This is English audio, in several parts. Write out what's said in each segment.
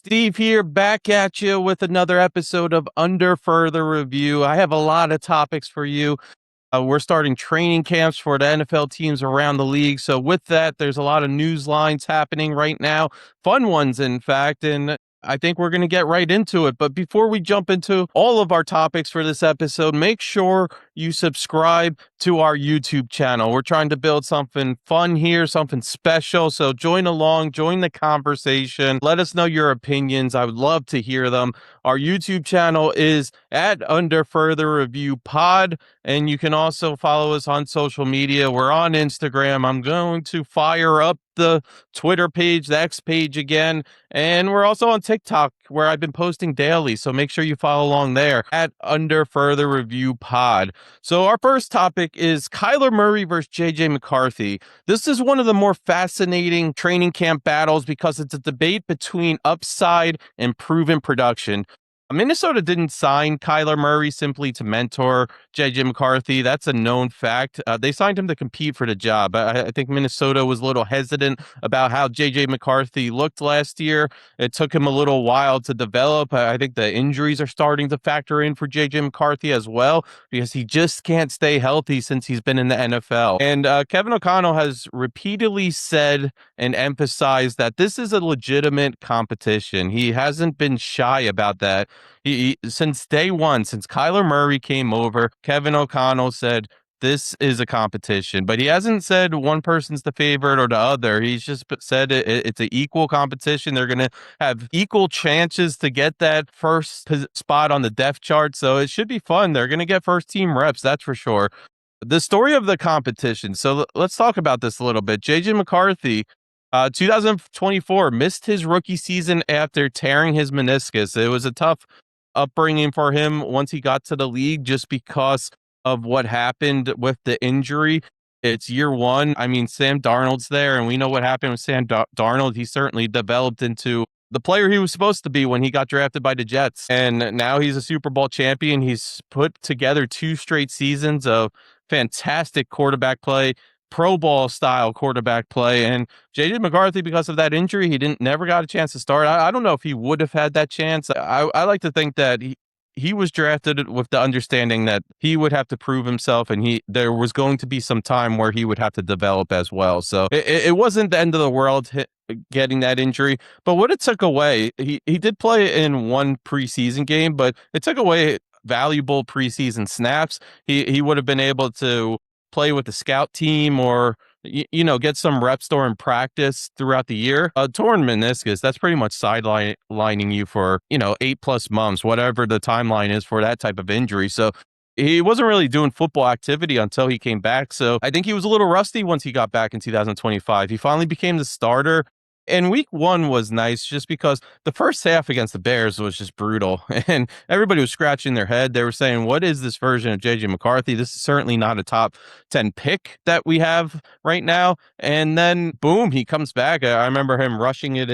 Steve here, back at you with another episode of Under Further Review. I have a lot of topics for you. We're starting training camps for the NFL teams around the league. So with that, there's a lot of news lines happening right now, fun ones, in fact, and I think we're going to get right into it. But before we jump into all of our topics for this episode, make sure you subscribe to our YouTube channel. We're trying to build something fun here, something special. So join along, join the conversation. Let us know your opinions. I would love to hear them. Our YouTube channel is at Under Further Review Pod. And you can also follow us on social media. We're on Instagram. I'm going to fire up the Twitter page, the X page again. And we're also on TikTok, where I've been posting daily. So make sure you follow along there at Under Further Review Pod. So our first topic is Kyler Murray versus J.J. McCarthy. This is one of the more fascinating training camp battles because it's a debate between upside and proven production. Minnesota didn't sign Kyler Murray simply to mentor J.J. McCarthy. That's a known fact. They signed him to compete for the job. I think Minnesota was a little hesitant about how J.J. McCarthy looked last year. It took him a little while to develop. I think the injuries are starting to factor in for J.J. McCarthy as well, because he just can't stay healthy since he's been in the NFL. And Kevin O'Connell has repeatedly said and emphasized that this is a legitimate competition. He hasn't been shy about that. Since day one, since Kyler Murray came over, Kevin O'Connell said this is a competition, but he hasn't said one person's the favorite or the other. He's just said it's an equal competition. They're going to have equal chances to get that first spot on the depth chart. So it should be fun. They're going to get first team reps. That's for sure. The story of the competition. So let's talk about this a little bit. J.J. McCarthy, 2024, missed his rookie season after tearing his meniscus. It was a tough upbringing for him once he got to the league, just because of what happened with the injury. It's year one. I mean, Sam Darnold's there, and we know what happened with Sam Darnold. He certainly developed into the player he was supposed to be when he got drafted by the Jets. And now he's a Super Bowl champion. He's put together 2 straight seasons of fantastic quarterback play, Pro Bowl style quarterback play. And J.J. McCarthy, because of that injury, he never got a chance to start. I don't know if he would have had that chance. I like to think that he was drafted with the understanding that he would have to prove himself, and there was going to be some time where he would have to develop as well. So it wasn't the end of the world getting that injury. But what it took away, he did play in one preseason game, but it took away valuable preseason snaps. He would have been able to play with the scout team or, get some reps during practice throughout the year. A torn meniscus, that's pretty much sidelining you for, 8+ months, whatever the timeline is for that type of injury. So he wasn't really doing football activity until he came back. So I think he was a little rusty once he got back in 2025. He finally became the starter. And week one was nice just because the first half against the Bears was just brutal, and everybody was scratching their head. They were saying, what is this version of J.J. McCarthy? This is certainly not a top 10 pick that we have right now. And then boom, he comes back. I remember him rushing it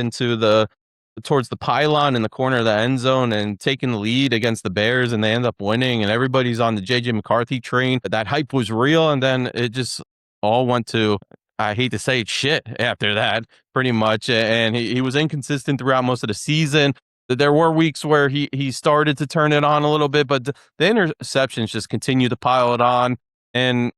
towards the pylon in the corner of the end zone and taking the lead against the Bears, and they end up winning, and everybody's on the J.J. McCarthy train. That hype was real, and then it just all went to, I hate to say it, shit after that, pretty much. And he was inconsistent throughout most of the season. There were weeks where he started to turn it on a little bit, but the interceptions just continue to pile it on. And,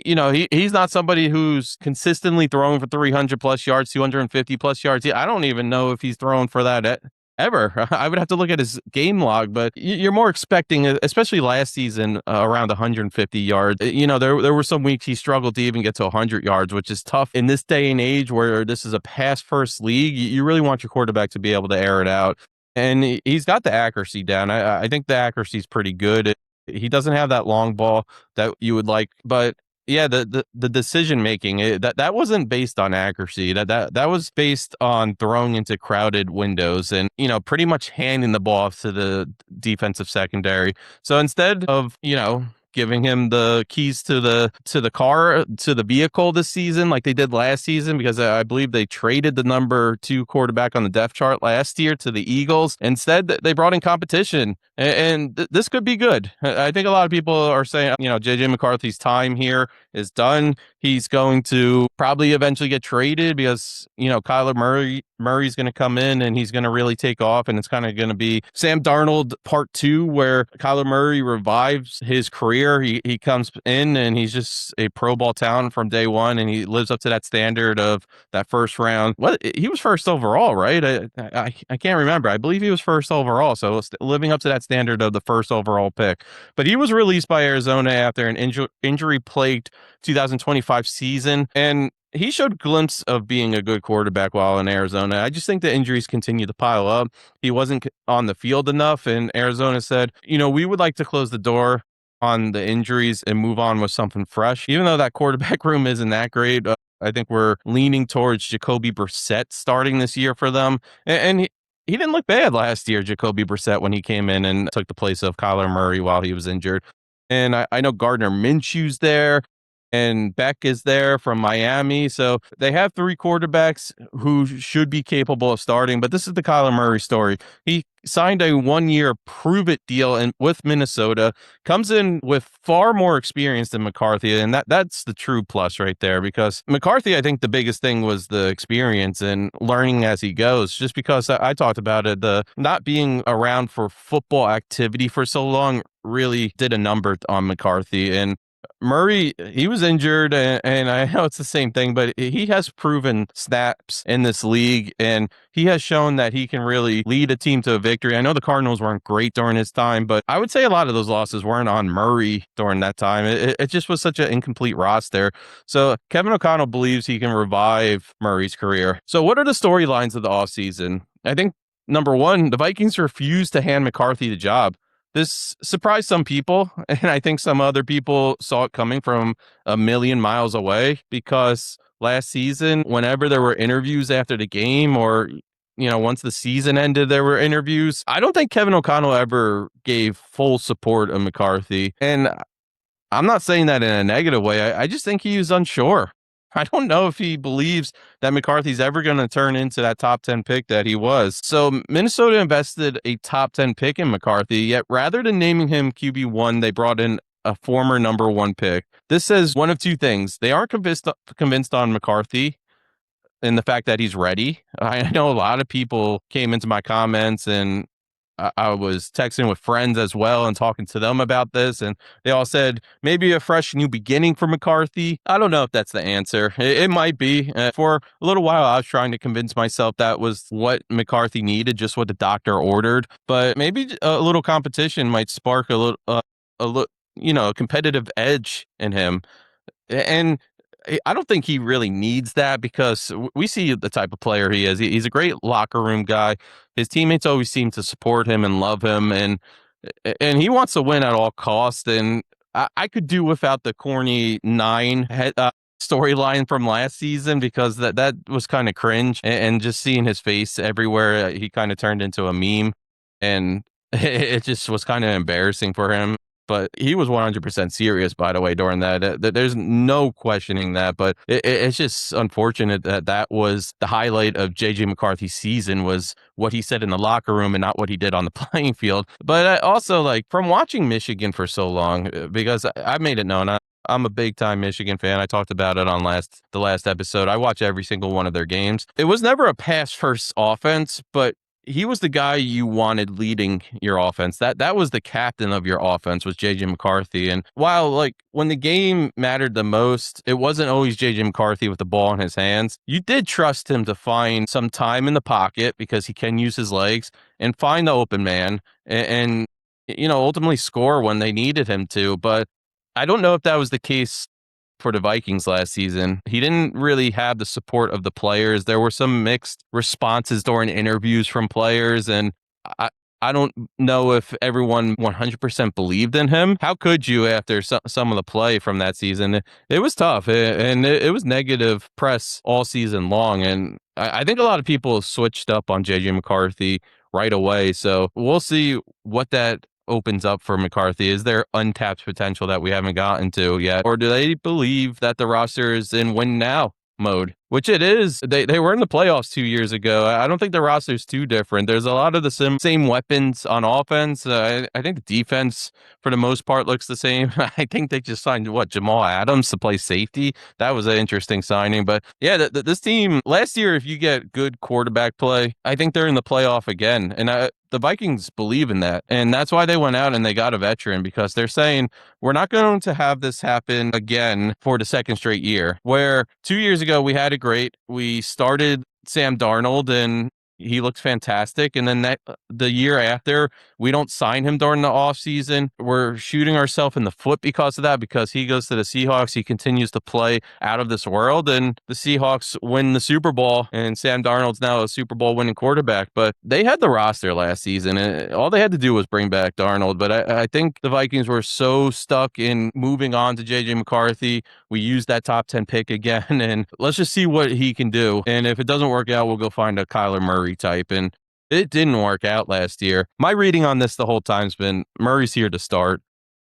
he's not somebody who's consistently throwing for 300+ yards, 250+ yards. I don't even know if he's thrown for that ever. I would have to look at his game log, but you're more expecting, especially last season, around 150 yards. There were some weeks he struggled to even get to 100 yards, which is tough in this day and age where this is a pass-first league. You really want your quarterback to be able to air it out, and he's got the accuracy down. I think the accuracy is pretty good. He doesn't have that long ball that you would like, but yeah, the decision making, that wasn't based on accuracy. That was based on throwing into crowded windows and, pretty much handing the ball off to the defensive secondary. So instead of, giving him the keys to the vehicle this season, like they did last season, because I believe they traded the number 2 quarterback on the depth chart last year to the Eagles. Instead, they brought in competition, and this could be good. I think a lot of people are saying, J.J. McCarthy's time here is done. He's going to probably eventually get traded because, Kyler Murray's going to come in and he's going to really take off, and it's kind of going to be Sam Darnold part 2, where Kyler Murray revives his career. He comes in and he's just a Pro Bowl talent from day one, and he lives up to that standard of that first round. He was first overall, right? I can't remember. I believe he was first overall, so living up to that standard of the first overall pick. But he was released by Arizona after an injury-plagued 2025 season, and he showed a glimpse of being a good quarterback while in Arizona. I just think the injuries continue to pile up. He wasn't on the field enough, and Arizona said, we would like to close the door on the injuries and move on with something fresh. Even though that quarterback room isn't that great, I think we're leaning towards Jacoby Brissett starting this year for them. And he didn't look bad last year, Jacoby Brissett, when he came in and took the place of Kyler Murray while he was injured. And I know Gardner Minshew's there, and Beck is there from Miami. So they have 3 quarterbacks who should be capable of starting. But this is the Kyler Murray story. He signed a 1-year prove-it deal with Minnesota, comes in with far more experience than McCarthy, and that's the true plus right there, because McCarthy, I think the biggest thing was the experience and learning as he goes, just because I talked about it, the not being around for football activity for so long really did a number on McCarthy. And Murray, he was injured, and I know it's the same thing, but he has proven snaps in this league, and he has shown that he can really lead a team to a victory. I know the Cardinals weren't great during his time, but I would say a lot of those losses weren't on Murray during that time. It just was such an incomplete roster. So Kevin O'Connell believes he can revive Murray's career. So what are the storylines of the offseason? I think, number 1, the Vikings refused to hand McCarthy the job. This surprised some people, and I think some other people saw it coming from a million miles away, because last season, whenever there were interviews after the game, or, once the season ended, there were interviews. I don't think Kevin O'Connell ever gave full support of McCarthy. And I'm not saying that in a negative way. I just think he was unsure. I don't know if he believes that McCarthy's ever going to turn into that top 10 pick that he was. So Minnesota invested a top 10 pick in McCarthy, yet rather than naming him QB1, they brought in a former number 1 pick. This says one of 2 things. They aren't convinced on McCarthy and the fact that he's ready. I know a lot of people came into my comments, and I was texting with friends as well and talking to them about this, and they all said maybe a fresh new beginning for McCarthy. I don't know if that's the answer. It might be. For a little while, I was trying to convince myself that was what McCarthy needed, just what the doctor ordered. But maybe a little competition might spark a competitive edge in him. And I don't think he really needs that, because we see the type of player he is. He's a great locker room guy. His teammates always seem to support him and love him, and he wants to win at all costs. And I could do without the corny 9 storyline from last season, because that was kind of cringe, and just seeing his face everywhere, he kind of turned into a meme, and it just was kind of embarrassing for him. But he was 100% serious, by the way, during that. There's no questioning that. But it's just unfortunate that was the highlight of J.J. McCarthy's season, was what he said in the locker room and not what he did on the playing field. But also, from watching Michigan for so long, because I made it known, I'm a big-time Michigan fan. I talked about it on the last episode. I watch every single one of their games. It was never a pass-first offense, but he was the guy you wanted leading your offense. That was the captain of your offense, was J.J. McCarthy. And while when the game mattered the most, it wasn't always J.J. McCarthy with the ball in his hands. You did trust him to find some time in the pocket, because he can use his legs, and find the open man and ultimately score when they needed him to. But I don't know if that was the case for the Vikings last season. He didn't really have the support of the players. There were some mixed responses during interviews from players, and I don't know if everyone 100% believed in him. How could you after some of the play from that season? It was tough, and it was negative press all season long, and I think a lot of people switched up on J.J. McCarthy right away. So we'll see what that opens up for McCarthy? Is there untapped potential that we haven't gotten to yet? Or do they believe that the roster is in win now mode, which it is? They were in the playoffs 2 years ago. I don't think the roster is too different. There's a lot of the same weapons on offense. I think the defense, for the most part, looks the same. I think they just signed, Jamal Adams to play safety. That was an interesting signing. But yeah, this team, last year, if you get good quarterback play, I think they're in the playoff again. And the Vikings believe in that. And that's why they went out and they got a veteran, because they're saying, we're not going to have this happen again for the second straight year, where 2 years ago we had it great. We started Sam Darnold and he looked fantastic. And then the year after, we don't sign him during the offseason. We're shooting ourselves in the foot because of that, because he goes to the Seahawks. He continues to play out of this world, and the Seahawks win the Super Bowl, and Sam Darnold's now a Super Bowl winning quarterback. But they had the roster last season, and all they had to do was bring back Darnold. But I think the Vikings were so stuck in moving on to J.J. McCarthy. We used that top 10 pick again, and let's just see what he can do. And if it doesn't work out, we'll go find a Kyler Murray type. And it didn't work out last year. My reading on this the whole time's been Murray's here to start.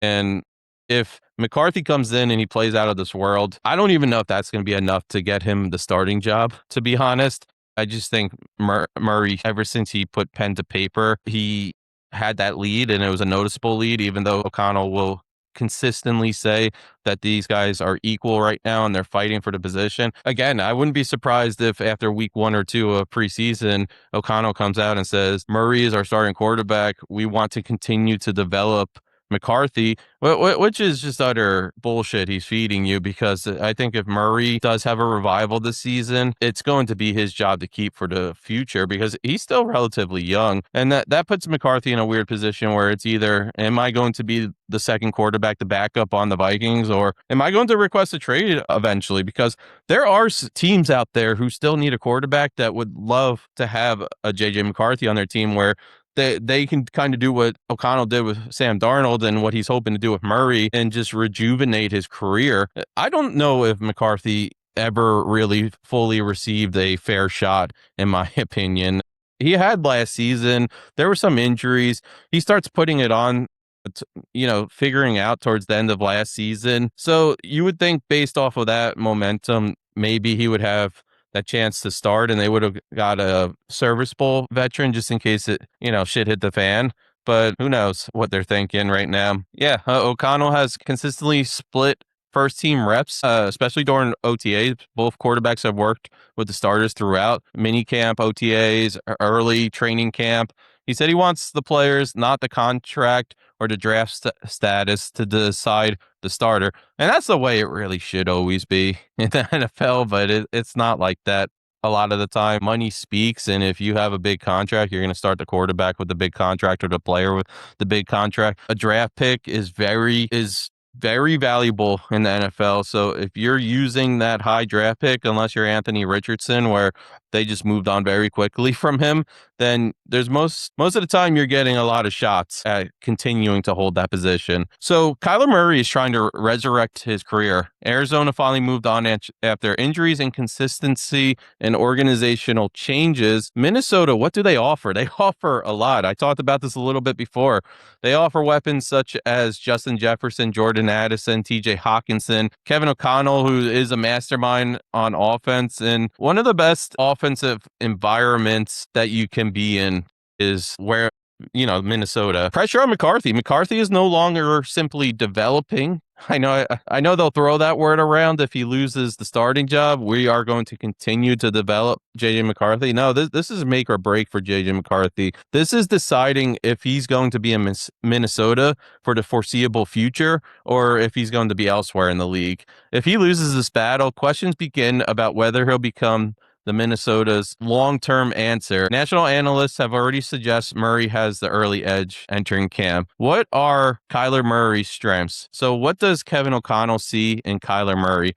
And if McCarthy comes in and he plays out of this world, I don't even know if that's going to be enough to get him the starting job, to be honest. I just think Murray, ever since he put pen to paper, he had that lead, and it was a noticeable lead, even though O'Connell will consistently say that these guys are equal right now and they're fighting for the position. Again, I wouldn't be surprised if after week 1 or 2 of preseason, O'Connell comes out and says, Murray is our starting quarterback. We want to continue to develop McCarthy, which is just utter bullshit he's feeding you, because I think if Murray does have a revival this season, it's going to be his job to keep for the future, because he's still relatively young. And that puts McCarthy in a weird position where it's either, am I going to be the second quarterback, the backup on the Vikings, or am I going to request a trade eventually? Because there are teams out there who still need a quarterback that would love to have a J.J. McCarthy on their team, where they can kind of do what O'Connell did with Sam Darnold and what he's hoping to do with Murray and just rejuvenate his career. I don't know if McCarthy ever really fully received a fair shot, in my opinion. He had last season. There were some injuries. He starts putting it on, figuring out towards the end of last season. So you would think, based off of that momentum, maybe he would have that chance to start, and they would have got a serviceable veteran just in case shit hit the fan. But who knows what they're thinking right now. Yeah, O'Connell has consistently split first team reps, especially during OTAs. Both quarterbacks have worked with the starters throughout mini camp, OTAs, early training camp. He said he wants the players, not the contract or the draft status, to decide the starter. And that's the way it really should always be in the NFL, but it's not like that a lot of the time. Money speaks, and if you have a big contract, you're going to start the quarterback with the big contract or the player with the big contract. A draft pick is very valuable in the NFL. So if you're using that high draft pick, unless you're Anthony Richardson, where they just moved on very quickly from him, then there's most of the time you're getting a lot of shots at continuing to hold that position. So Kyler Murray is trying to resurrect his career. Arizona finally moved on after injuries, inconsistency, and organizational changes. Minnesota, what do they offer? They offer a lot. I talked about this a little bit before. They offer weapons such as Justin Jefferson, Jordan Addison, TJ Hawkinson, Kevin O'Connell, who is a mastermind on offense. And one of the best offensive environments that you can be in is where, Minnesota. Pressure on McCarthy. McCarthy is no longer simply developing. I know they'll throw that word around if he loses the starting job. We are going to continue to develop J.J. McCarthy. No, this is make or break for J.J. McCarthy. This is deciding if he's going to be in Minnesota for the foreseeable future or if he's going to be elsewhere in the league. If he loses this battle, questions begin about whether he'll become the Minnesota's long-term answer. National analysts have already suggested Murray has the early edge entering camp. What are Kyler Murray's strengths? So what does Kevin O'Connell see in Kyler Murray?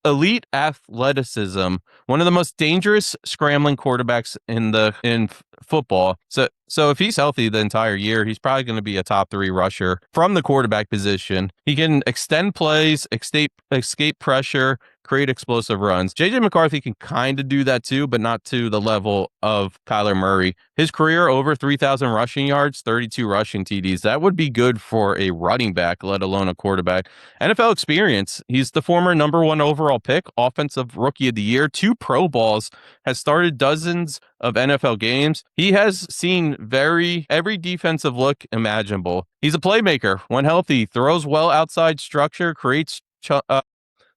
Elite athleticism, one of the most dangerous scrambling quarterbacks in football. So if he's healthy the entire year, he's probably going to be a top 3 rusher from the quarterback position. He can extend plays, escape pressure, create explosive runs. J.J. McCarthy can kind of do that too, but not to the level of Kyler Murray. His career over 3,000 rushing yards, 32 rushing TDs. That would be good for a running back, let alone a quarterback. NFL experience. He's the former number 1 overall pick, offensive rookie of the year, 2 Pro Bowls, has started dozens of NFL games. He has seen every defensive look imaginable. He's a playmaker. When healthy, throws well outside structure, creates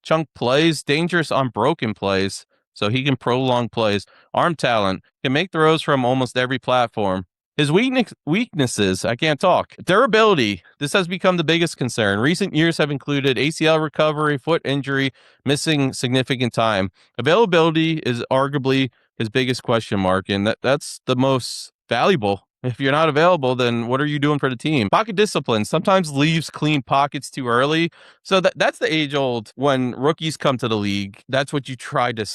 chunk plays, dangerous on broken plays, so he can prolong plays. Arm talent, can make throws from almost every platform. His weaknesses, I can't talk. Durability, this has become the biggest concern. Recent years have included ACL recovery, foot injury, missing significant time. Availability is arguably his biggest question mark, and that's the most valuable. If you're not available, then what are you doing for the team? Pocket discipline sometimes leaves clean pockets too early. So that's the age old when rookies come to the league. That's what you try to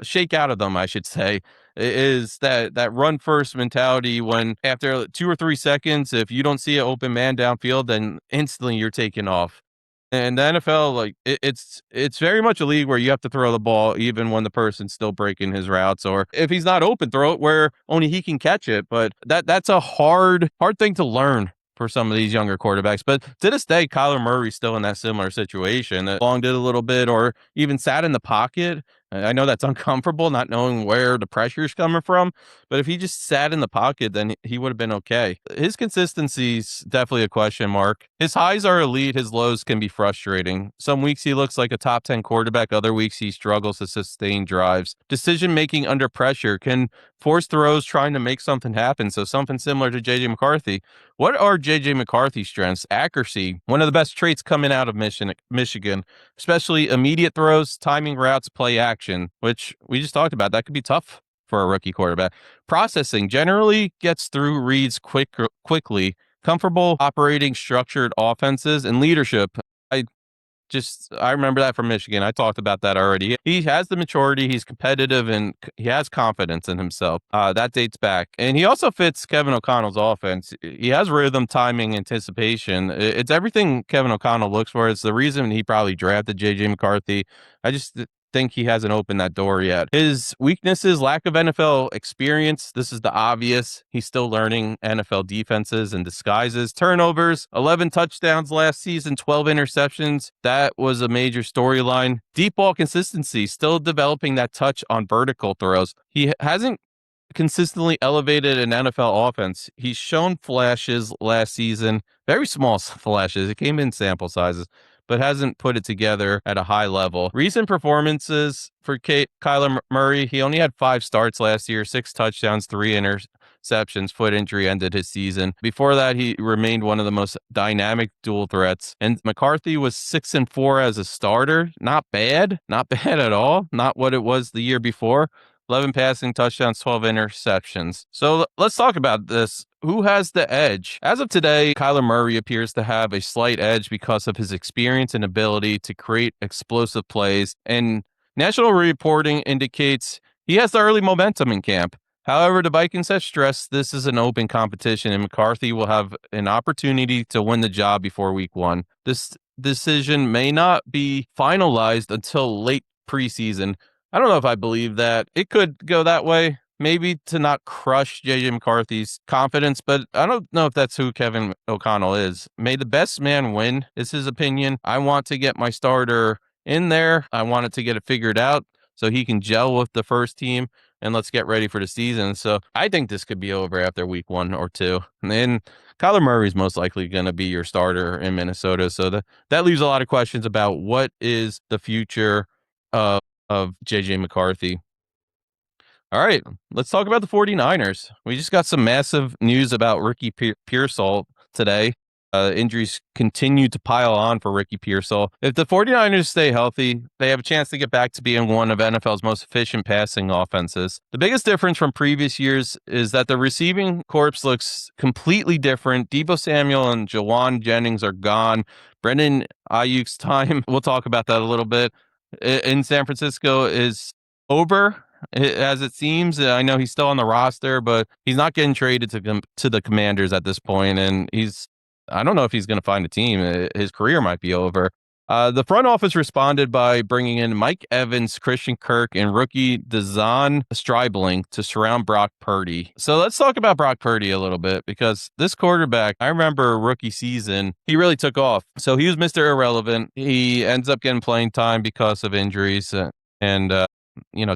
shake out of them, I should say, is that run first mentality when after 2 or 3 seconds, if you don't see an open man downfield, then instantly you're taking off. And the NFL, like it's very much a league where you have to throw the ball even when the person's still breaking his routes, or if he's not open, throw it where only he can catch it. But that's a hard thing to learn for some of these younger quarterbacks. But to this day, Kyler Murray's still in that similar situation. Long did a little bit, or even sat in the pocket. I know that's uncomfortable, not knowing where the pressure's coming from, but if he just sat in the pocket, then he would have been okay. His consistency's definitely a question mark. His highs are elite. His lows can be frustrating. Some weeks he looks like a top 10 quarterback. Other weeks he struggles to sustain drives. Decision making under pressure can force throws trying to make something happen. So something similar to J.J. McCarthy. What are J.J. McCarthy's strengths? Accuracy, one of the best traits coming out of Michigan, especially immediate throws, timing routes, play action, which we just talked about. That could be tough for a rookie quarterback. Processing, generally gets through reads quickly, comfortable operating structured offenses, and leadership. I remember that from Michigan. I talked about that already. He has the maturity. He's competitive and he has confidence in himself. That dates back. And he also fits Kevin O'Connell's offense. He has rhythm, timing, anticipation. It's everything Kevin O'Connell looks for. It's the reason he probably drafted J.J. McCarthy. I just think he hasn't opened that door yet. His weaknesses, lack of NFL experience. This is the obvious. He's still learning NFL defenses and disguises. Turnovers, 11 touchdowns last season, 12 interceptions. That was a major storyline. Deep ball consistency, still developing that touch on vertical throws. He hasn't consistently elevated an NFL offense. He's shown flashes last season, very small flashes. It came in sample sizes, but hasn't put it together at a high level. Recent performances for Kyler Murray, he only had 5 starts last year, 6 touchdowns, 3 interceptions. Foot injury ended his season. Before that, he remained one of the most dynamic dual threats. And McCarthy was 6-4 as a starter. Not bad at all. Not what it was the year before. 11 passing touchdowns, 12 interceptions. So let's talk about this. Who has the edge? As of today, Kyler Murray appears to have a slight edge because of his experience and ability to create explosive plays, and national reporting indicates he has the early momentum in camp. However, the Vikings have stressed this is an open competition, and McCarthy will have an opportunity to win the job before week 1. This decision may not be finalized until late preseason. I don't know if I believe that. It could go that way. Maybe to not crush J.J. McCarthy's confidence, but I don't know if that's who Kevin O'Connell is. May the best man win, is his opinion. I want to get my starter in there. I wanted to get it figured out so he can gel with the first team, and let's get ready for the season. So I think this could be over after week 1 or 2. And Kyler Murray is most likely going to be your starter in Minnesota. So that leaves a lot of questions about what is the future of J.J. McCarthy. All right, let's talk about the 49ers. We just got some massive news about Ricky Pearsall today. Injuries continue to pile on for Ricky Pearsall. If the 49ers stay healthy, they have a chance to get back to being one of NFL's most efficient passing offenses. The biggest difference from previous years is that the receiving corps looks completely different. Deebo Samuel and Jawan Jennings are gone. Brendan Ayuk's time, we'll talk about that a little bit, in San Francisco is over. As it seems, I know he's still on the roster, but he's not getting traded to the Commanders at this point, and I don't know if he's going to find a team. His career might be over. The front office responded by bringing in Mike Evans, Christian Kirk, and rookie Dazon Stribling to surround Brock Purdy. So let's talk about Brock Purdy a little bit, because this quarterback, I remember rookie season, he really took off. So he was Mr. Irrelevant. He ends up getting playing time because of injuries.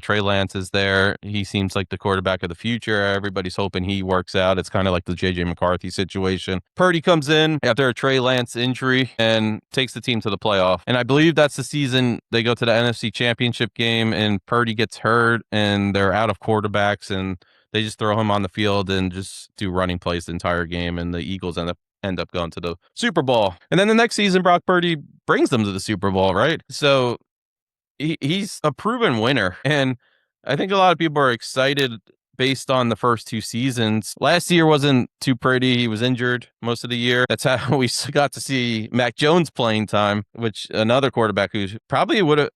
Trey Lance is there. He seems like the quarterback of the future. Everybody's hoping he works out. It's kind of like the J.J. McCarthy situation. Purdy comes in after a Trey Lance injury and takes the team to the playoff. And I believe that's the season they go to the NFC Championship game, and Purdy gets hurt, and they're out of quarterbacks, and they just throw him on the field and just do running plays the entire game, and the Eagles end up going to the Super Bowl. And then the next season, Brock Purdy brings them to the Super Bowl, right? So he's a proven winner, and I think a lot of people are excited based on the first two seasons. Last year wasn't too pretty. He was injured most of the year. That's how we got to see Mac Jones playing time, which another quarterback who probably would have,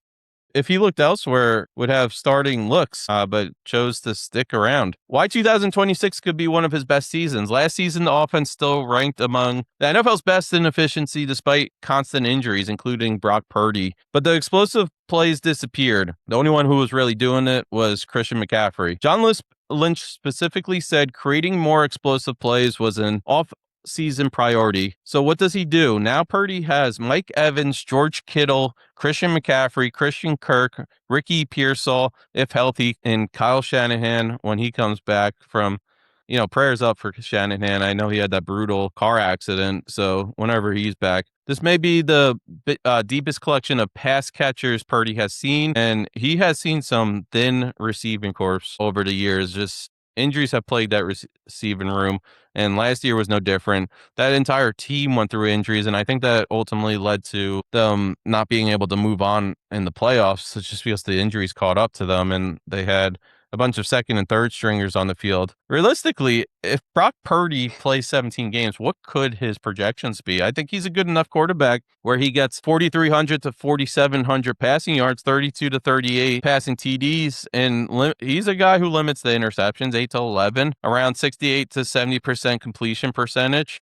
if he looked elsewhere, would have starting looks, but chose to stick around. Why 2026 could be one of his best seasons. Last season, the offense still ranked among the NFL's best in efficiency despite constant injuries, including Brock Purdy. But the explosive plays disappeared. The only one who was really doing it was Christian McCaffrey. John Lynch specifically said creating more explosive plays was an off-season priority. So what does he do? Now Purdy has Mike Evans, George Kittle, Christian McCaffrey, Christian Kirk, Ricky Pearsall, if healthy, and Kyle Shanahan when he comes back from, prayers up for Shanahan. I know he had that brutal car accident, so whenever he's back, this may be the deepest collection of pass catchers Purdy has seen, and he has seen some thin receiving corps over the years. Just injuries have plagued that receiving room, and last year was no different. That entire team went through injuries, and I think that ultimately led to them not being able to move on in the playoffs. It's just because the injuries caught up to them, and they had a bunch of second and third stringers on the field. Realistically, if Brock Purdy plays 17 games, what could his projections be? I think he's a good enough quarterback where he gets 4,300 to 4,700 passing yards, 32 to 38 passing TDs, and he's a guy who limits the interceptions, 8 to 11, around 68 to 70% completion percentage.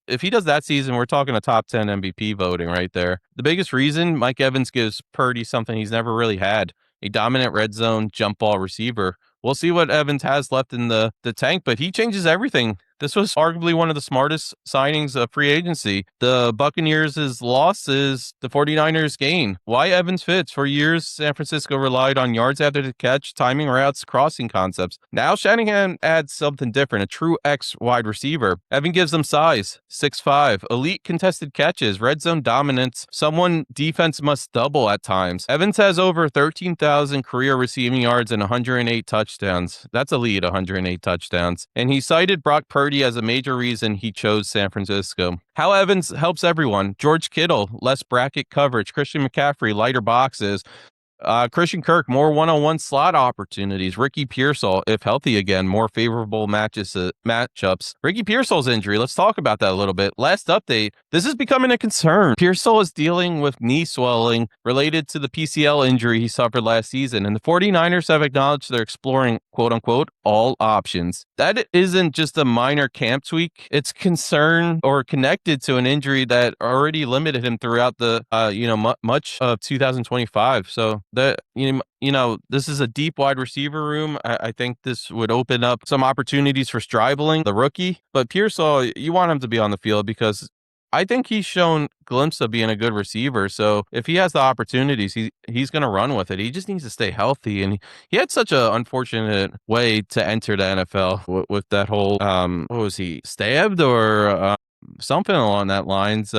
If he does that season, we're talking a top 10 MVP voting right there. The biggest reason, Mike Evans gives Purdy something he's never really had: a dominant red zone jump ball receiver. We'll see what Evans has left in the tank, but he changes everything. This was arguably one of the smartest signings of free agency. The Buccaneers' loss is the 49ers' gain. Why Evans fits? For years, San Francisco relied on yards after the catch, timing routes, crossing concepts. Now Shanahan adds something different, a true X wide receiver. Evan gives them size, 6'5", elite contested catches, red zone dominance, someone defense must double at times. Evans has over 13,000 career receiving yards and 108 touchdowns. That's elite, 108 touchdowns. And he cited Brock Purdy as a major reason he chose San Francisco. How Evans helps everyone: George Kittle, less bracket coverage; Christian McCaffrey, lighter boxes; Christian Kirk, more one-on-one slot opportunities; Ricky Pearsall, if healthy again, more favorable matchups. Ricky Pearsall's injury, let's talk about that a little bit. Last update, this is becoming a concern. Pearsall is dealing with knee swelling related to the PCL injury he suffered last season, and the 49ers have acknowledged they're exploring, quote-unquote, all options. That isn't just a minor camp tweak. It's concern or connected to an injury that already limited him throughout the much of 2025. So that this is a deep wide receiver room. I think this would open up some opportunities for Stribling, the rookie. But Pearsall, you want him to be on the field because I think he's shown glimpse of being a good receiver. So if he has the opportunities, he's going to run with it. He just needs to stay healthy. And he had such an unfortunate way to enter the NFL with that whole, what was he, stabbed or something along that lines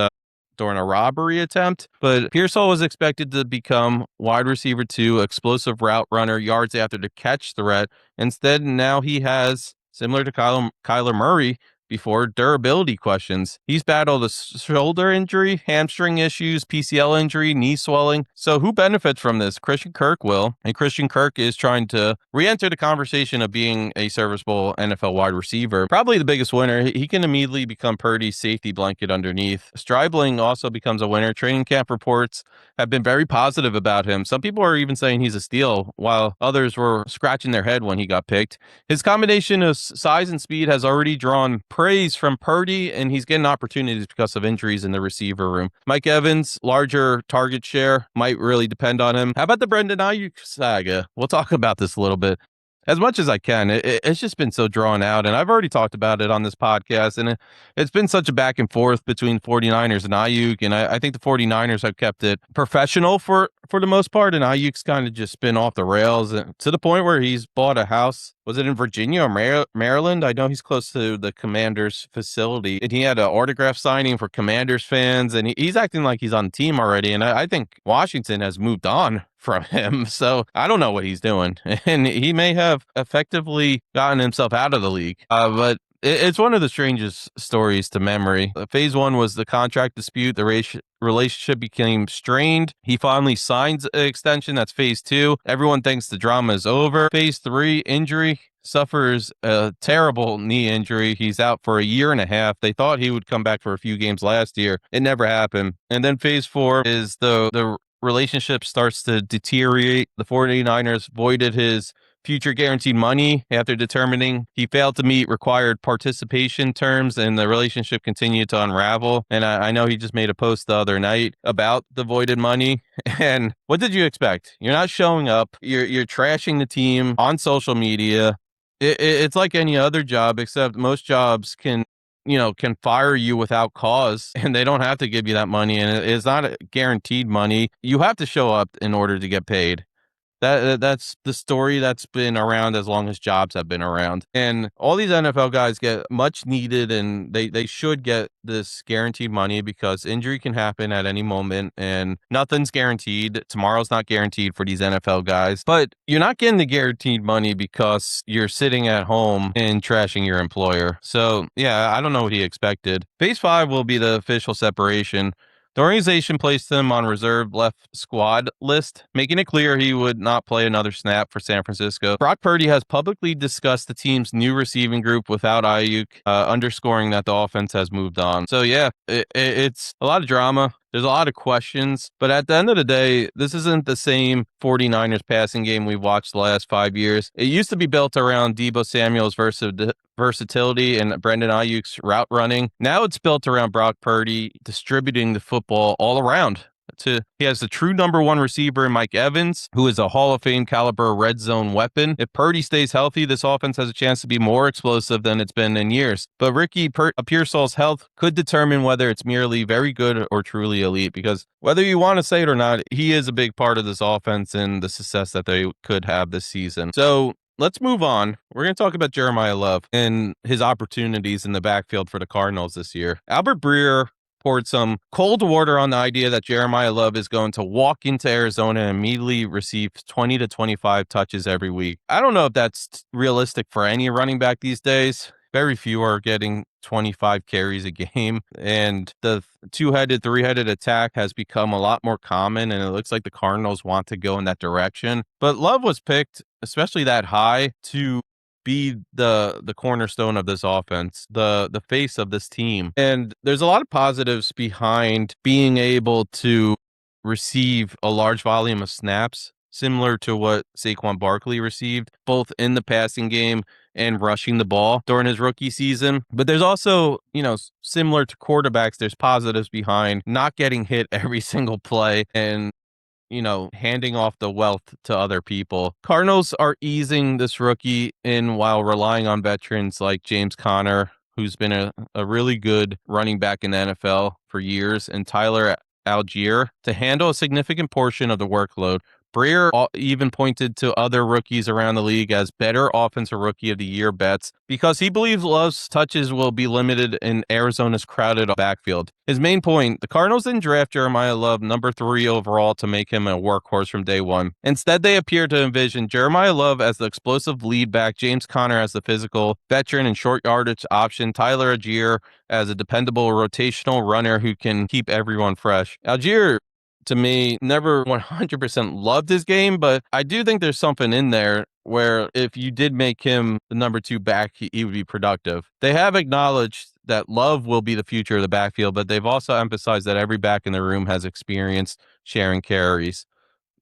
during a robbery attempt. But Pearsall was expected to become wide receiver 2, explosive route runner, yards after the catch threat. Instead, now he has, similar to Kyler Murray before, durability questions. He's battled a shoulder injury, hamstring issues, PCL injury, knee swelling. So who benefits from this? Christian Kirk will. And Christian Kirk is trying to re-enter the conversation of being a serviceable NFL wide receiver. Probably the biggest winner. He can immediately become Purdy's safety blanket underneath. Stribling also becomes a winner. Training camp reports have been very positive about him. Some people are even saying he's a steal, while others were scratching their head when he got picked. His combination of size and speed has already drawn praise from Purdy, and he's getting opportunities because of injuries in the receiver room. Mike Evans, larger target share, might really depend on him. How about the Brendan Ayuk saga? We'll talk about this a little bit. As much as I can, it's just been so drawn out, and I've already talked about it on this podcast, and it's been such a back and forth between 49ers and Ayuk, and I think the 49ers have kept it professional for the most part, and Ayuk's kind of just been off the rails to the point where he's bought a house. Was it in Virginia or Maryland? I know he's close to the Commanders facility, and he had an autograph signing for Commanders fans, and he's acting like he's on the team already, and I think Washington has moved on from him. So I don't know what he's doing. And he may have effectively gotten himself out of the league. But it's one of the strangest stories to memory. Phase 1 was the contract dispute. The relationship became strained. He finally signs an extension. That's phase 2. Everyone thinks the drama is over. Phase 3, injury. Suffers a terrible knee injury. He's out for a year and a half. They thought he would come back for a few games last year. It never happened. And then phase 4 is the relationship starts to deteriorate. The 49ers voided his future guaranteed money after determining he failed to meet required participation terms, and the relationship continued to unravel. And I know he just made a post the other night about the voided money. And what did you expect? You're not showing up. You're trashing the team on social media. It's like any other job, except most jobs can fire you without cause, and they don't have to give you that money, and it's not guaranteed money. You have to show up in order to get paid. That's the story that's been around as long as jobs have been around. And all these NFL guys get much needed, and they should get this guaranteed money because injury can happen at any moment and nothing's guaranteed. Tomorrow's not guaranteed for these NFL guys. But you're not getting the guaranteed money because you're sitting at home and trashing your employer. So, yeah, I don't know what he expected. Phase 5 will be the official separation. The organization placed him on reserve left squad list, making it clear he would not play another snap for San Francisco. Brock Purdy has publicly discussed the team's new receiving group without Ayuk, underscoring that the offense has moved on. So, yeah, it's a lot of drama. There's a lot of questions, but at the end of the day, this isn't the same 49ers passing game we've watched the last 5 years. It used to be built around Deebo Samuel's versatility and Brendan Ayuk's route running. Now it's built around Brock Purdy distributing the football all around. He has the true number 1 receiver in Mike Evans, who is a Hall of Fame caliber red zone weapon. If Purdy stays healthy, this offense has a chance to be more explosive than it's been in years. But Ricky Pearsall's health could determine whether it's merely very good or truly elite, because whether you want to say it or not, he is a big part of this offense and the success that they could have this season. So let's move on. We're going to talk about Jeremiah Love and his opportunities in the backfield for the Cardinals this year. Albert Breer poured some cold water on the idea that Jeremiah Love is going to walk into Arizona and immediately receive 20 to 25 touches every week. I don't know if that's realistic for any running back these days. Very few are getting 25 carries a game, and the two-headed, three-headed attack has become a lot more common, and it looks like the Cardinals want to go in that direction. But Love was picked, especially that high, to be the cornerstone of this offense, the face of this team. And there's a lot of positives behind being able to receive a large volume of snaps, similar to what Saquon Barkley received, both in the passing game and rushing the ball during his rookie season. But there's also, similar to quarterbacks, there's positives behind not getting hit every single play and handing off the wealth to other people. Cardinals are easing this rookie in while relying on veterans like James Conner, who's been a really good running back in the NFL for years, and Tyler Algier to handle a significant portion of the workload. Breer even pointed to other rookies around the league as better offensive rookie of the year bets because he believes Love's touches will be limited in Arizona's crowded backfield. His main point, the Cardinals didn't draft Jeremiah Love number 3 overall to make him a workhorse from day one. Instead, they appear to envision Jeremiah Love as the explosive lead back, James Conner as the physical veteran and short yardage option, Tyler Algier as a dependable rotational runner who can keep everyone fresh. Algier, to me, never 100% loved his game, but I do think there's something in there where if you did make him the number 2 back, he would be productive. They have acknowledged that Love will be the future of the backfield, but they've also emphasized that every back in the room has experience sharing carries.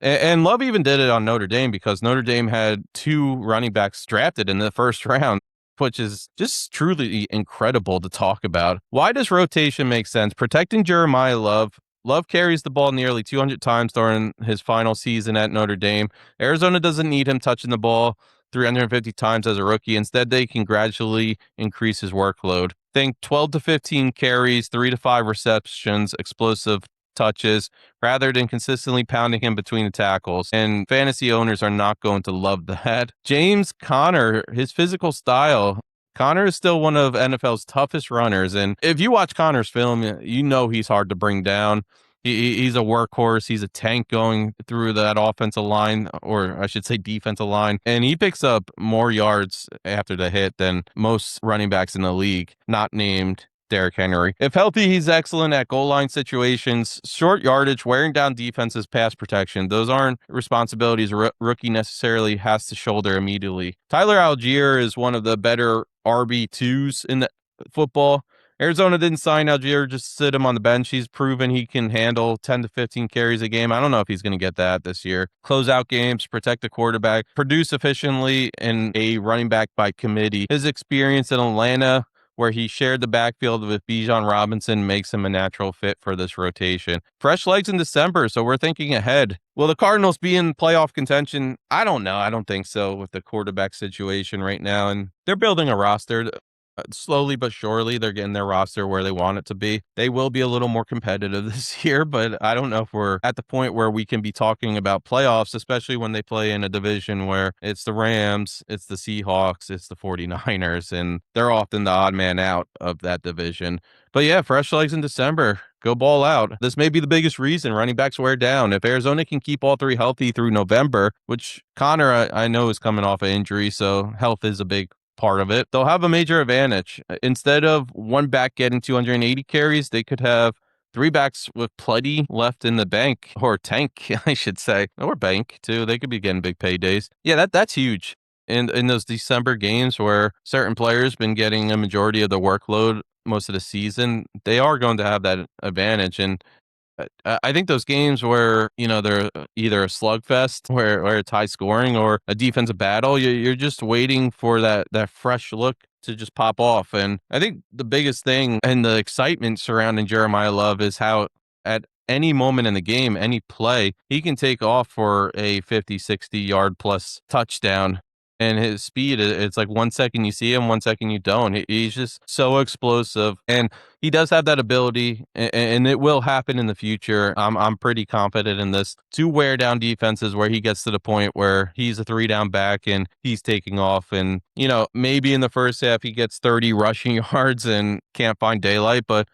And Love even did it on Notre Dame because Notre Dame had 2 running backs drafted in the first round which is just truly incredible to talk about. Why does rotation make sense? Protecting Jeremiah Love. Love carries the ball nearly 200 times during his final season at Notre Dame. Arizona doesn't need him touching the ball 350 times as a rookie. Instead, they can gradually increase his workload. Think 12 to 15 carries, 3 to 5 receptions, explosive touches, rather than consistently pounding him between the tackles. And fantasy owners are not going to love that. James Conner, his physical style. Conner is still one of NFL's toughest runners. And if you watch Conner's film, you know he's hard to bring down. He's a workhorse. He's a tank going through that offensive line, or I should say defensive line. And he picks up more yards after the hit than most running backs in the league, not named Derrick Henry. If healthy, he's excellent at goal line situations, short yardage, wearing down defenses, pass protection. Those aren't responsibilities a rookie necessarily has to shoulder immediately. Tyler Algier is one of the better RB2s in the football. Arizona didn't sign Algier, just sit him on the bench. He's proven he can handle 10 to 15 carries a game. I don't know if he's going to get that this year. Close out games, protect the quarterback, produce efficiently in a running back by committee. His experience in Atlanta, where he shared the backfield with Bijan Robinson, makes him a natural fit for this rotation. Fresh legs in December, so we're thinking ahead. Will the Cardinals be in playoff contention? I don't know. I don't think so with the quarterback situation right now, and they're building a roster. Slowly but surely, they're getting their roster where they want it to be. They will be a little more competitive this year, but I don't know if we're at the point where we can be talking about playoffs, especially when they play in a division where it's the Rams, it's the Seahawks, it's the 49ers, and they're often the odd man out of that division. But yeah, fresh legs in December. Go ball out. This may be the biggest reason running backs wear down. If Arizona can keep all three healthy through November, which Connor, I know, is coming off an injury, so health is a big part of it, they'll have a major advantage. Instead of one back getting 280 carries, they could have three backs with plenty left in the bank, or tank, I should say, or bank too. They could be getting big paydays. Yeah, that's huge. In those December games where certain players been getting a majority of the workload most of the season, they are going to have that advantage. And I think those games where, they're either a slugfest where it's high scoring or a defensive battle, you're just waiting for that fresh look to just pop off. And I think the biggest thing and the excitement surrounding Jeremiah Love is how at any moment in the game, any play, he can take off for a 50, 60 yard plus touchdown. And his speed, it's like 1 second you see him, 1 second you don't. He's just so explosive. And he does have that ability, and it will happen in the future. I'm pretty confident in this, to wear down defenses where he gets to the point where he's a 3-down back and he's taking off. And, maybe in the first half he gets 30 rushing yards and can't find daylight, but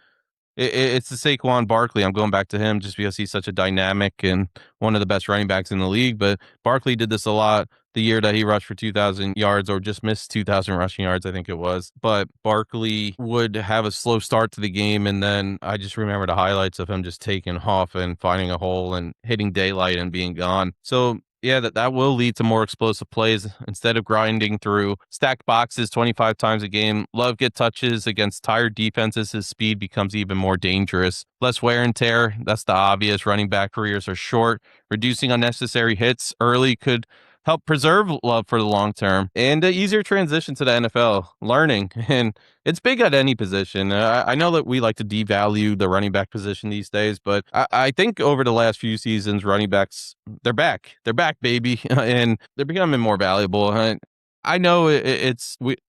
it's the Saquon Barkley. I'm going back to him just because he's such a dynamic and one of the best running backs in the league. But Barkley did this a lot the year that he rushed for 2,000 yards, or just missed 2,000 rushing yards, I think it was. But Barkley would have a slow start to the game, and then I just remember the highlights of him just taking off and finding a hole and hitting daylight and being gone. So yeah, that will lead to more explosive plays. Instead of grinding through stacked boxes 25 times a game, Love get touches against tired defenses. His speed becomes even more dangerous. Less wear and tear. That's the obvious. Running back careers are short. Reducing unnecessary hits early could help preserve Love for the long term, and an easier transition to the NFL. Learning, and it's big at any position. I know that we like to devalue the running back position these days, but I think over the last few seasons, running backs, they're back, baby, and they're becoming more valuable. I know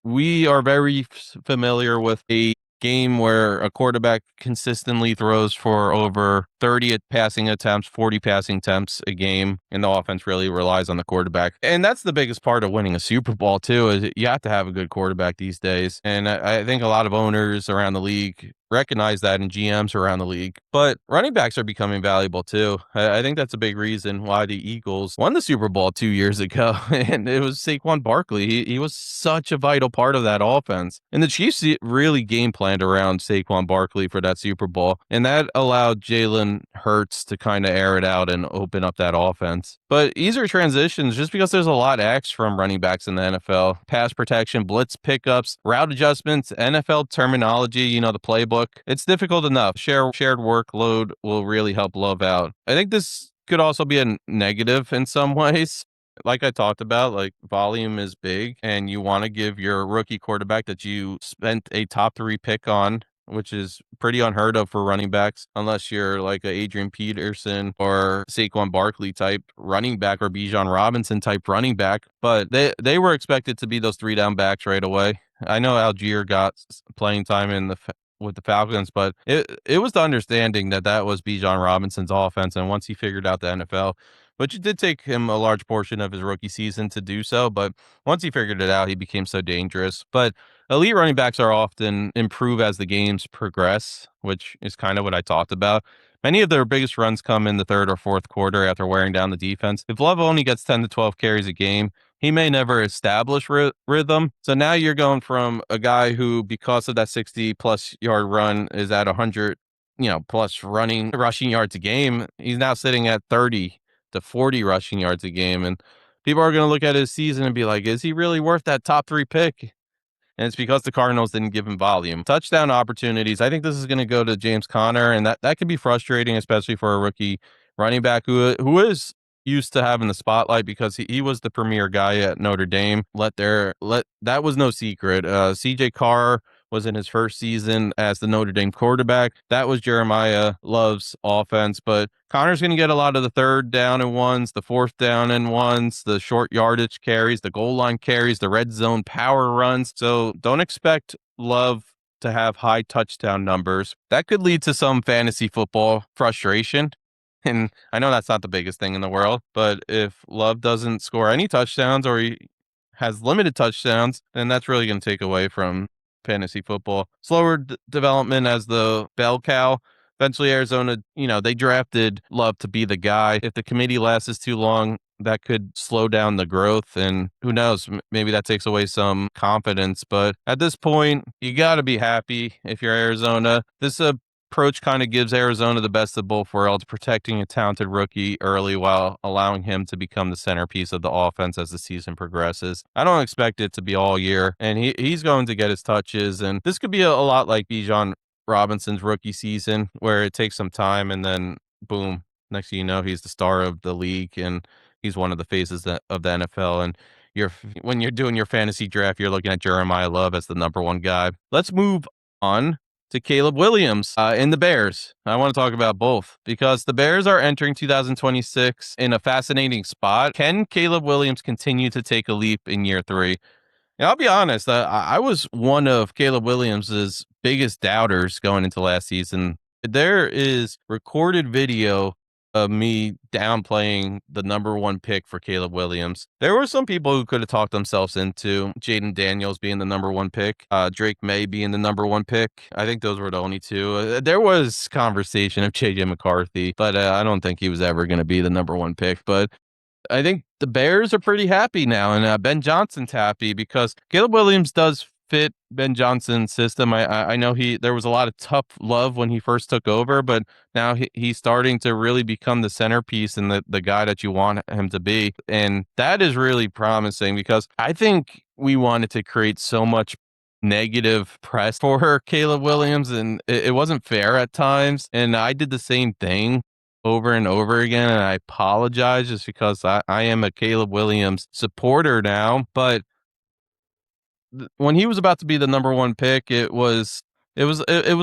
we are very familiar with a game where a quarterback consistently throws for over 30 passing attempts, 40 passing attempts a game, and the offense really relies on the quarterback. And that's the biggest part of winning a Super Bowl too, is you have to have a good quarterback these days. And I think a lot of owners around the league recognize that, and GMs around the league. But running backs are becoming valuable too. I think that's a big reason why the Eagles won the Super Bowl 2 years ago, and it was Saquon Barkley. He was such a vital part of that offense. And the Chiefs really game planned around Saquon Barkley for that Super Bowl, and that allowed Jalen Hurts to kind of air it out and open up that offense. But easier transitions, just because there's a lot of X from running backs in the NFL. Pass protection, blitz pickups, route adjustments, NFL terminology, the playbook. It's difficult enough. Shared workload will really help Love out. I think this could also be a negative in some ways. like I talked about, like volume is big, and you want to give your rookie quarterback that you spent a top 3 pick on, which is pretty unheard of for running backs, unless you're like a Adrian Peterson or Saquon Barkley type running back or Bijan Robinson type running back. But they were expected to be those 3 down backs right away. I know Algier got playing time with the Falcons, but it was the understanding that that was Bijan Robinson's offense, and once he figured out the NFL, which it did take him a large portion of his rookie season to do so, but once he figured it out, he became so dangerous. But elite running backs are often improve as the games progress, which is kind of what I talked about. Many of their biggest runs come in the third or fourth quarter after wearing down the defense. If Love only gets 10 to 12 carries a game, he may never establish rhythm. So now you're going from a guy who, because of that 60 plus yard run, is at 100, plus rushing yards a game. He's now sitting at 30 to 40 rushing yards a game. And people are going to look at his season and be like, is he really worth that top 3 pick? And it's because the Cardinals didn't give him volume. Touchdown opportunities. I think this is going to go to James Conner, and that could be frustrating, especially for a rookie running back who is used to having the spotlight because he was the premier guy at Notre Dame. That was no secret. CJ Carr was in his first season as the Notre Dame quarterback. That was Jeremiah Love's offense, but Connor's going to get a lot of the 3rd down and ones, the 4th down and ones, the short yardage carries, the goal line carries, the red zone power runs. So don't expect Love to have high touchdown numbers. That could lead to some fantasy football frustration. And I know that's not the biggest thing in the world, but if Love doesn't score any touchdowns or he has limited touchdowns, then that's really going to take away from fantasy football. Slower development as the bell cow. Eventually, Arizona, they drafted Love to be the guy. If the committee lasts too long, that could slow down the growth. And who knows, maybe that takes away some confidence. But at this point, you got to be happy if you're Arizona. This approach kind of gives Arizona the best of both worlds, protecting a talented rookie early while allowing him to become the centerpiece of the offense as the season progresses. I don't expect it to be all year, and he's going to get his touches, and this could be a lot like Bijan Robinson's rookie season, where it takes some time and then boom, next thing you know, he's the star of the league and he's one of the faces of the NFL. And when you're doing your fantasy draft, you're looking at Jeremiah Love as the number 1 guy. Let's move on to Caleb Williams in the Bears. I want to talk about both because the Bears are entering 2026 in a fascinating spot. Can Caleb Williams continue to take a leap in year 3? And I'll be honest, I was one of Caleb Williams's biggest doubters going into last season. There is recorded video of me downplaying the number 1 pick for Caleb Williams. There were some people who could have talked themselves into Jaden Daniels being the number 1 pick, Drake May being the number 1 pick. I think those were the only 2. There was conversation of J.J. McCarthy, but I don't think he was ever going to be the number 1 pick. But I think the Bears are pretty happy now, and Ben Johnson's happy because Caleb Williams does fit Ben Johnson's system. I know there was a lot of tough love when he first took over, but now he's starting to really become the centerpiece and the guy that you want him to be. And that is really promising because I think we wanted to create so much negative press for Caleb Williams, and it wasn't fair at times. And I did the same thing over and over again, and I apologize just because I am a Caleb Williams supporter now. But when he was about to be the number 1 pick, it was a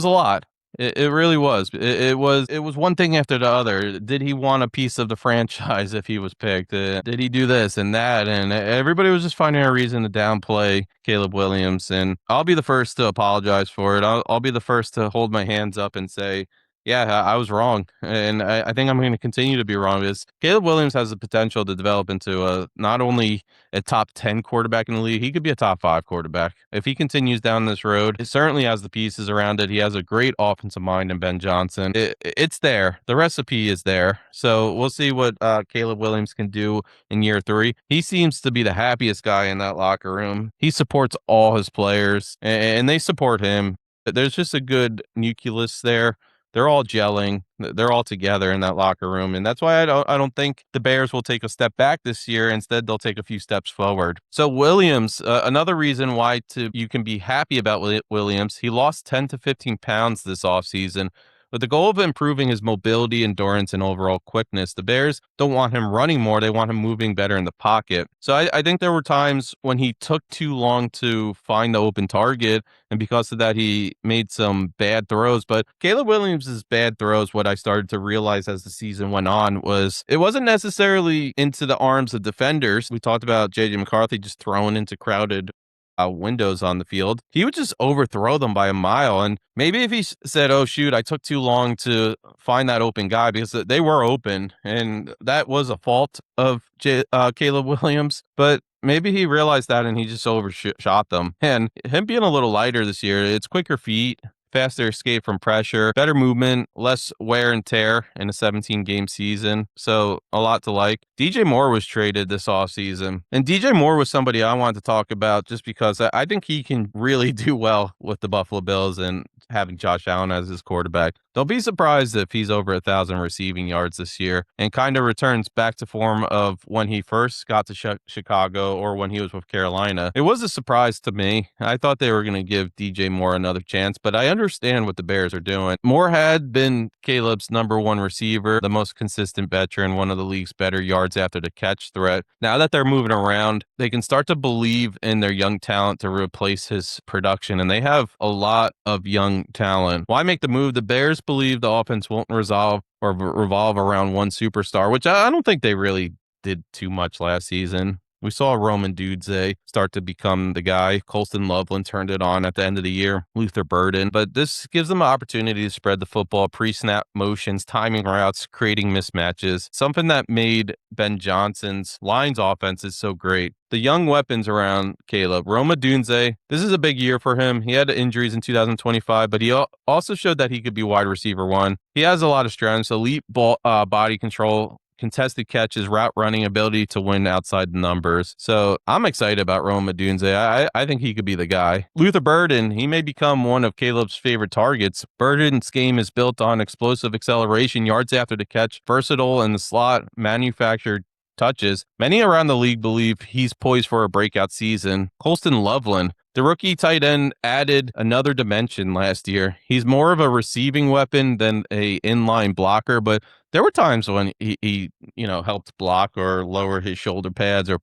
lot. It really was. It was one thing after the other. Did he want a piece of the franchise if he was picked? Did he do this and that? And everybody was just finding a reason to downplay Caleb Williams. And I'll be the first to apologize for it. I'll be the first to hold my hands up and say, yeah, I was wrong. And I think I'm going to continue to be wrong because Caleb Williams has the potential to develop into not only a top 10 quarterback in the league, he could be a top 5 quarterback. If he continues down this road, he certainly has the pieces around it. He has a great offensive mind in Ben Johnson. It's there. The recipe is there. So we'll see what Caleb Williams can do in year 3. He seems to be the happiest guy in that locker room. He supports all his players, and they support him. There's just a good nucleus there. They're all gelling. They're all together in that locker room. And that's why I don't think the Bears will take a step back this year. Instead, they'll take a few steps forward. So Williams, another reason why you can be happy about Williams, he lost 10 to 15 pounds this offseason, With the goal of improving his mobility, endurance, and overall quickness, the Bears don't want him running more. They want him moving better in the pocket. So I think there were times when he took too long to find the open target, and because of that, he made some bad throws. But Caleb Williams' bad throws, what I started to realize as the season went on, was it wasn't necessarily into the arms of defenders. We talked about J.J. McCarthy just throwing into crowded windows on the field. He would just overthrow them by a mile. And maybe if he said, oh, shoot, I took too long to find that open guy, because they were open, and that was a fault of Caleb Williams. But maybe he realized that and he just overshot them. And him being a little lighter this year, it's quicker feet, faster escape from pressure, better movement, less wear and tear in a 17-game season. So a lot to like. DJ Moore was traded this offseason. And DJ Moore was somebody I wanted to talk about just because I think he can really do well with the Buffalo Bills and having Josh Allen as his quarterback. Don't be surprised if he's over 1,000 receiving yards this year and kind of returns back to form of when he first got to Chicago or when he was with Carolina. It was a surprise to me. I thought they were going to give DJ Moore another chance, but I understand what the Bears are doing. Moore had been Caleb's number one receiver, the most consistent veteran, one of the league's better yards after the catch threat. Now that they're moving around, they can start to believe in their young talent to replace his production, and they have a lot of young talent. Why make the move? The Bears believe the offense won't revolve around one superstar, which I don't think they really did too much last season. We saw Roman Dudze start to become the guy. Colston Loveland turned it on at the end of the year. Luther Burden. But this gives them an opportunity to spread the football, pre-snap motions, timing routes, creating mismatches. Something that made Ben Johnson's Lions offenses so great. The young weapons around Caleb. Roma Dunze, this is a big year for him. He had injuries in 2025, but he also showed that he could be wide receiver one. He has a lot of strengths, elite body control, contested catches, route running, ability to win outside the numbers. So I'm excited about Roma Dunze. I think he could be the guy. Luther Burden, he may become one of Caleb's favorite targets. Burden's game is built on explosive acceleration, yards after the catch, versatile in the slot, manufactured touches. Many around the league believe he's poised for a breakout season. Colston Loveland, the rookie tight end, added another dimension last year. He's more of a receiving weapon than a inline blocker, but there were times when he helped block or lower his shoulder pads or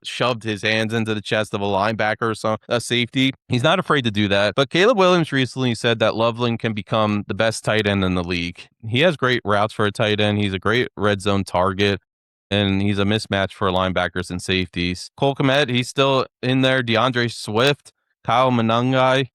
shoved his hands into the chest of a linebacker or a safety. He's not afraid to do that. But Caleb Williams recently said that Loveland can become the best tight end in the league. He has great routes for a tight end. He's a great red zone target, and he's a mismatch for linebackers and safeties. Cole Kmet, he's still in there. DeAndre Swift, Kyle Monangai.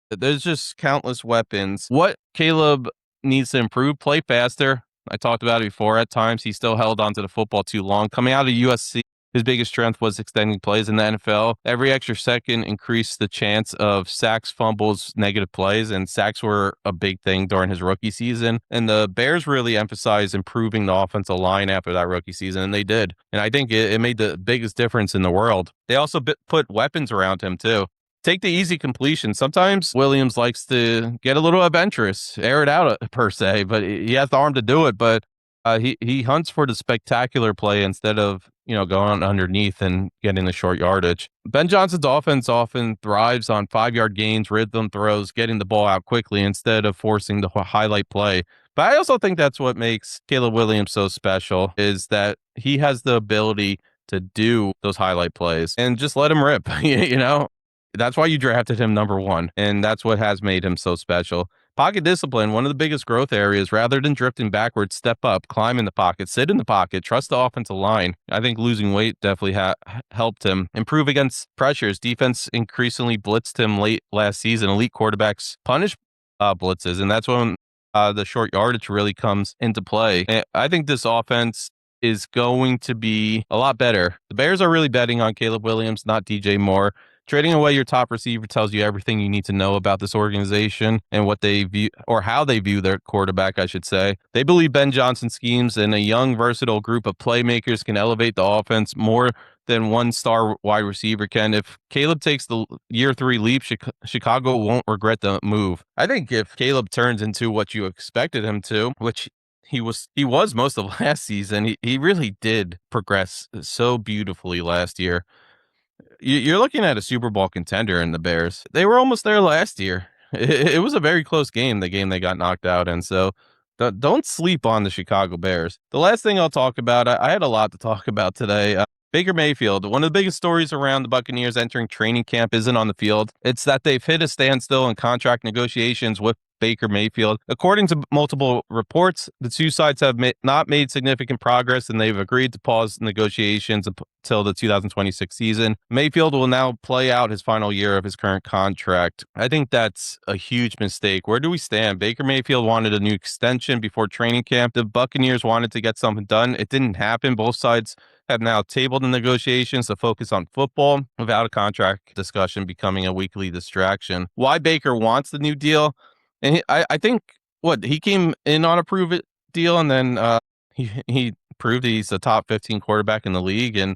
There's just countless weapons. What Caleb needs to improve, play faster. I talked about it before. At times, he still held onto the football too long. Coming out of USC, his biggest strength was extending plays. In the NFL, every extra second increased the chance of sacks, fumbles, negative plays, and sacks were a big thing during his rookie season. And the Bears really emphasized improving the offensive line after that rookie season, and they did. And I think it made the biggest difference in the world. They also put weapons around him, too. Take the easy completion. Sometimes Williams likes to get a little adventurous, air it out per se, but he has the arm to do it. But he hunts for the spectacular play instead of going underneath and getting the short yardage. Ben Johnson's offense often thrives on 5-yard gains, rhythm throws, getting the ball out quickly instead of forcing the highlight play. But I also think that's what makes Caleb Williams so special, is that he has the ability to do those highlight plays and just let him rip. That's why you drafted him number one, and that's what has made him so special. Pocket discipline, one of the biggest growth areas. Rather than drifting backwards, step up, climb in the pocket, sit in the pocket, trust the offensive line. I think losing weight definitely helped him improve against pressures. Defense increasingly blitzed him late last season. Elite quarterbacks punish blitzes, and that's when the short yardage really comes into play. And I think this offense is going to be a lot better. The Bears are really betting on Caleb Williams, not DJ Moore. Trading away your top receiver tells you everything you need to know about this organization and what they view, or how they view their quarterback, I should say. They believe Ben Johnson schemes and a young, versatile group of playmakers can elevate the offense more than one star wide receiver can. If Caleb takes the year 3 leap, Chicago won't regret the move. I think if Caleb turns into what you expected him to, which he was most of last season, he really did progress so beautifully last year. You're looking at a Super Bowl contender in the Bears. They were almost there last year. it was a very close game, the game they got knocked out in. So don't sleep on the Chicago Bears. The last thing I'll talk about, I had a lot to talk about today. Baker Mayfield, one of the biggest stories around the Buccaneers entering training camp isn't on the field. It's that they've hit a standstill in contract negotiations with Baker Mayfield. According to multiple reports, the two sides have not made significant progress, and they've agreed to pause negotiations until the 2026 season. Mayfield will now play out his final year of his current contract. I think that's a huge mistake. Where do we stand? Baker Mayfield wanted a new extension before training camp. The Buccaneers wanted to get something done. It didn't happen. Both sides have now tabled the negotiations to focus on football without a contract discussion becoming a weekly distraction. Why Baker wants the new deal? And I think he came in on a prove it deal, and then he proved he's a top 15 quarterback in the league. And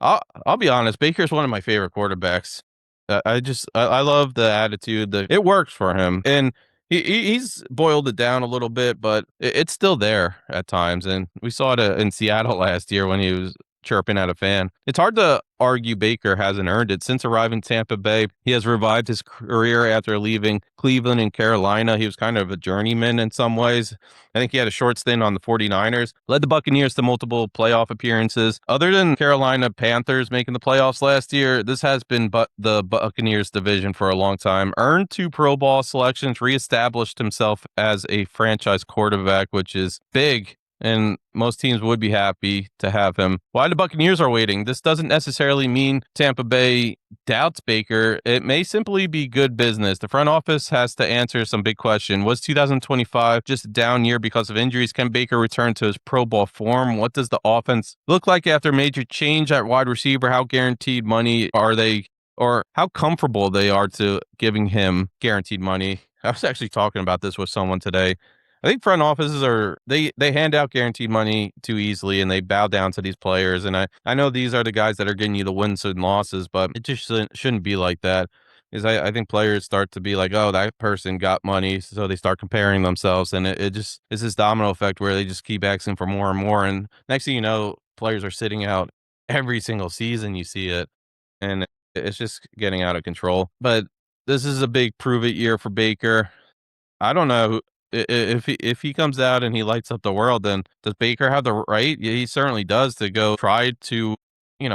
I'll be honest, Baker's one of my favorite quarterbacks. I love the attitude. It works for him, and he's boiled it down a little bit, but it's still there at times. And we saw it in Seattle last year when he was chirping at a fan. It's hard to argue Baker hasn't earned it. Since arriving in Tampa Bay, he has revived his career after leaving Cleveland and Carolina. He was kind of a journeyman in some ways. I think he had a short stint on the 49ers, led the Buccaneers to multiple playoff appearances. Other than Carolina Panthers making the playoffs last year, this has been the Buccaneers division for a long time. Earned 2 Pro Bowl selections, reestablished himself as a franchise quarterback, which is big, and most teams would be happy to have him. Why the Buccaneers are waiting? This doesn't necessarily mean Tampa Bay doubts Baker. It may simply be good business. The front office has to answer some big question. Was 2025 just a down year because of injuries? Can Baker return to his Pro Bowl form? What does the offense look like after major change at wide receiver? How guaranteed money are they, or how comfortable they are to giving him guaranteed money? I was actually talking about this with someone today. I think front offices they hand out guaranteed money too easily, and they bow down to these players. And I know these are the guys that are getting you the wins and losses, but it just shouldn't be like that. Because I think players start to be like, oh, that person got money, so they start comparing themselves, and it just is this domino effect where they just keep asking for more and more. And next thing you know, players are sitting out every single season. You see it, and it's just getting out of control. But this is a big prove it year for Baker. I don't know if he comes out and he lights up the world, then does Baker have the right? Yeah, he certainly does, to go try to,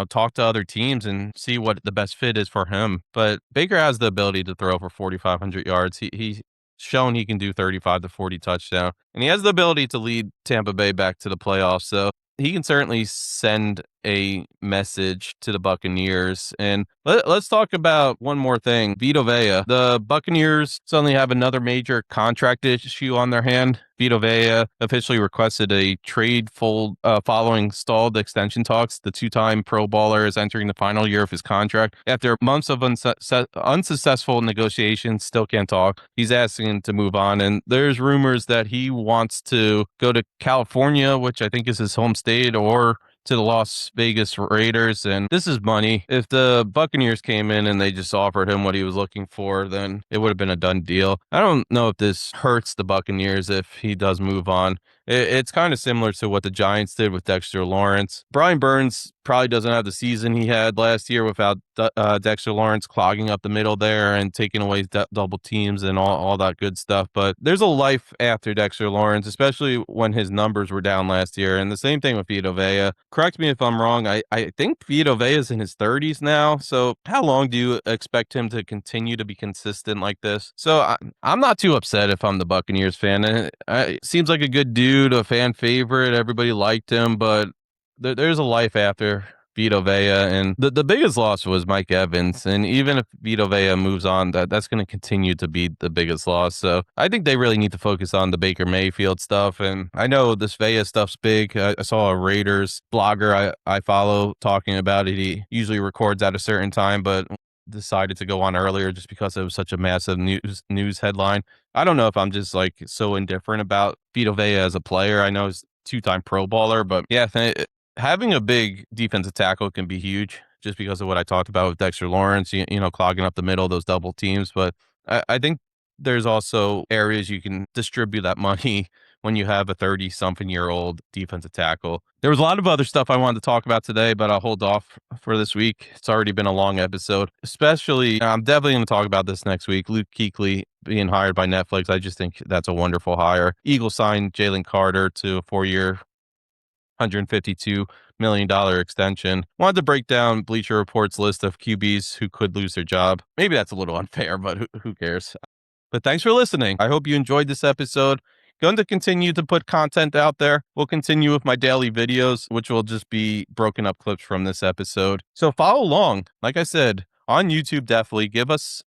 talk to other teams and see what the best fit is for him. But Baker has the ability to throw for 4,500 yards. He's shown he can do 35 to 40 touchdown, and he has the ability to lead Tampa Bay back to the playoffs. So he can certainly send a message to the Buccaneers. And let's talk about one more thing. Vita Vea. The Buccaneers suddenly have another major contract issue on their hand. Vita Vea officially requested a trade following stalled extension talks. The 2-time Pro Bowler is entering the final year of his contract. After months of unsuccessful negotiations, still can't talk. He's asking to move on, and there's rumors that he wants to go to California, which I think is his home state, or to the Las Vegas Raiders. And this is money. If the Buccaneers came in and they just offered him what he was looking for, then it would have been a done deal. I don't know if this hurts the Buccaneers if he does move on. It's kind of similar to what the Giants did with Dexter Lawrence. Brian Burns probably doesn't have the season he had last year without Dexter Lawrence clogging up the middle there and taking away double teams and all that good stuff. But there's a life after Dexter Lawrence, especially when his numbers were down last year. And the same thing with Vita Vea. Correct me if I'm wrong. I think Vita Vea is in his 30s now. So how long do you expect him to continue to be consistent like this? So I'm not too upset if I'm the Buccaneers fan. It seems like a good dude, a fan favorite. Everybody liked him, but there's a life after Vita Vea, and the biggest loss was Mike Evans. And even if Vita Vea moves on, that's going to continue to be the biggest loss. So I think they really need to focus on the Baker Mayfield stuff. And I know this Vea stuff's big. I saw a Raiders blogger I follow talking about it. He usually records at a certain time, but decided to go on earlier just because it was such a massive news headline. I don't know if I'm just like so indifferent about Vita Vea as a player. I know he's 2-time Pro Bowler, but yeah, having a big defensive tackle can be huge just because of what I talked about with Dexter Lawrence, clogging up the middle, those double teams. But I think there's also areas you can distribute that money when you have a 30-something-year-old defensive tackle. There was a lot of other stuff I wanted to talk about today, but I'll hold off for this week. It's already been a long episode. Especially, I'm definitely going to talk about this next week. Luke Kuechly being hired by Netflix. I just think that's a wonderful hire. Eagles signed Jalen Carter to a 4-year, $152 million extension. Wanted to break down Bleacher Report's list of QBs who could lose their job. Maybe that's a little unfair, but who cares? But thanks for listening. I hope you enjoyed this episode. Going to continue to put content out there. We'll continue with my daily videos, which will just be broken up clips from this episode. So follow along. Like I said, on YouTube, definitely give us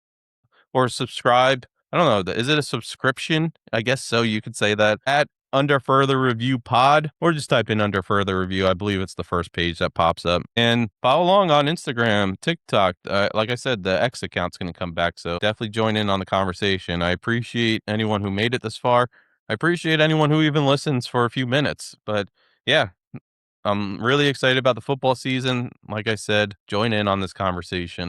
or subscribe. I don't know. Is it a subscription? I guess so. You could say that at Under Further Review Pod, or just type in Under Further Review. I believe it's the first page that pops up. And follow along on Instagram, TikTok. Like I said, the X account's going to come back. So definitely join in on the conversation. I appreciate anyone who made it this far. I appreciate anyone who even listens for a few minutes. But yeah, I'm really excited about the football season. Like I said, join in on this conversation.